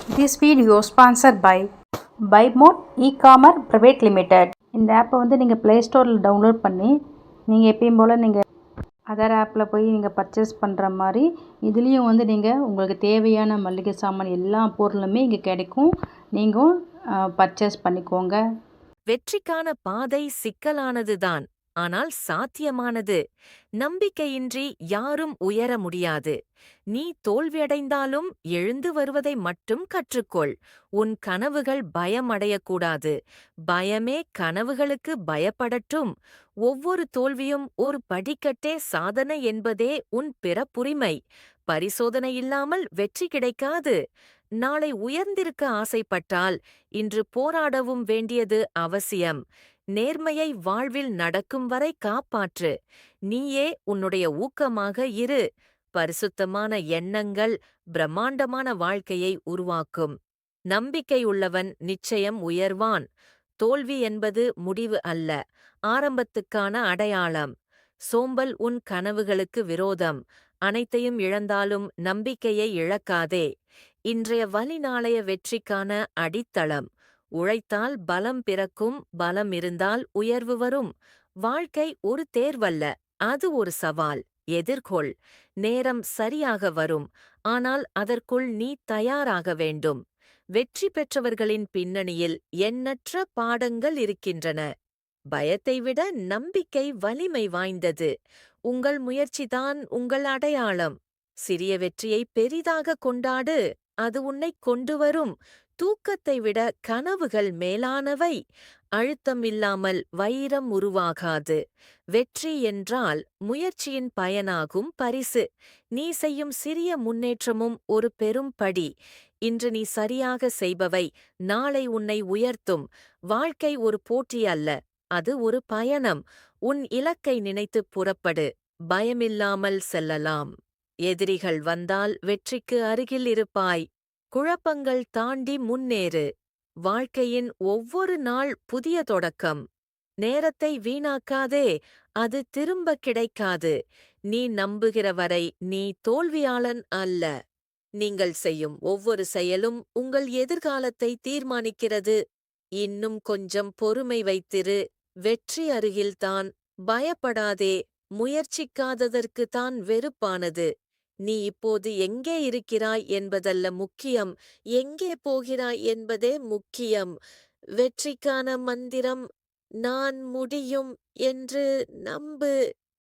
This video sponsored by BuyMode E-Commerce Private Limited. இந்த ஆப்பை நீங்கள் ப்ளே ஸ்டோரில் டவுன்லோட் பண்ணி நீங்கள் எப்பயும் போல் நீங்கள் அதர் ஆப்பில் போய் நீங்கள் பர்ச்சேஸ் பண்ணுற மாதிரி இதுலேயும் நீங்கள் உங்களுக்கு தேவையான மளிகை சாமான் எல்லா பொருளுமே இங்கே கிடைக்கும். நீங்கள் பர்ச்சேஸ் பண்ணிக்கோங்க. வெற்றிக்கான பாதை சிக்கலானதுதான், ஆனால் சாத்தியமானது. நம்பிக்கையின்றி யாரும் உயர முடியாது. நீ தோல்வியடைந்தாலும் எழுந்து வருவதை மட்டும் கற்றுக்கொள். உன் கனவுகள் பயமடையக்கூடாது. பயமே கனவுகளுக்கு பயப்படட்டும். ஒவ்வொரு தோல்வியும் ஒரு படிக்கட்டே சாதனை என்பதே உன் பிறப்புரிமை. பரிசோதனை இல்லாமல் வெற்றி கிடைக்காது. நாளை உயர்ந்திருக்க ஆசைப்பட்டால் இன்று போராடவும் வேண்டியது அவசியம். நேர்மையை வாழ்வில் நடக்கும் வரை காப்பாற்று. நீயே உன்னுடைய ஊக்கமாக இரு. பரிசுத்தமான எண்ணங்கள் பிரம்மாண்டமான வாழ்க்கையை உருவாக்கும். நம்பிக்கையுள்ளவன் நிச்சயம் உயர்வான். தோல்வி என்பது முடிவு அல்ல, ஆரம்பத்துக்கான அடையாளம். சோம்பல் உன் கனவுகளுக்கு விரோதம். அனைத்தையும் இழந்தாலும் நம்பிக்கையை இழக்காதே. இன்றைய வழி நாளைய வெற்றிக்கான அடித்தளம். உழைத்தால் பலம் பிறக்கும், பலம் இருந்தால் உயர்வு வரும். வாழ்க்கை ஒரு தேர்வல்ல, அது ஒரு சவால். எதிர்கொள். நேரம் சரியாக வரும், ஆனால் அதற்குள் நீ தயாராக வேண்டும். வெற்றி பெற்றவர்களின் பின்னணியில் எண்ணற்ற பாடங்கள் இருக்கின்றன. பயத்தை விட நம்பிக்கை வலிமை வாய்ந்தது. உங்கள் முயற்சிதான் உங்கள் அடையாளம். சிறிய வெற்றியை பெரிதாக கொண்டாடு, அது உன்னை கொண்டு வரும். தூக்கத்தை விட கனவுகள் மேலானவை. அழுத்தம் இல்லாமல் வைரம் உருவாகாது. வெற்றி என்றால் முயற்சியின் பயனாகும் பரிசு. நீ செய்யும் சிறிய முன்னேற்றமும் ஒரு பெரும் படி. இன்று நீ சரியாக செய்பவை நாளை உன்னை உயர்த்தும். வாழ்க்கை ஒரு போட்டி அல்ல, அது ஒரு பயணம். உன் இலக்கை நினைத்து புறப்படு. பயமில்லாமல் செல்லலாம். எதிரிகள் வந்தால் வெற்றிக்கு அருகில் இருப்பாய். குழப்பங்கள் தாண்டி முன்னேறு. வாழ்க்கையின் ஒவ்வொரு நாள் புதிய தொடக்கம். நேரத்தை வீணாக்காதே, அது திரும்ப கிடைக்காது. நீ நம்புகிற வரை நீ தோல்வியாளன் அல்ல. நீங்கள் செய்யும் ஒவ்வொரு செயலும் உங்கள் எதிர்காலத்தை தீர்மானிக்கிறது. இன்னும் கொஞ்சம் பொறுமை வைத்திரு. வெற்றி அருகில்தான். பயப்படாதே. முயற்சிக்காததற்கு தான் வெறுப்பானது. நீ இப்போது எங்கே இருக்கிறாய் என்பதல்ல முக்கியம், எங்கே போகிறாய் என்பதே முக்கியம். வெற்றிக்கான மந்திரம் நான் முடியும் என்று நம்பு.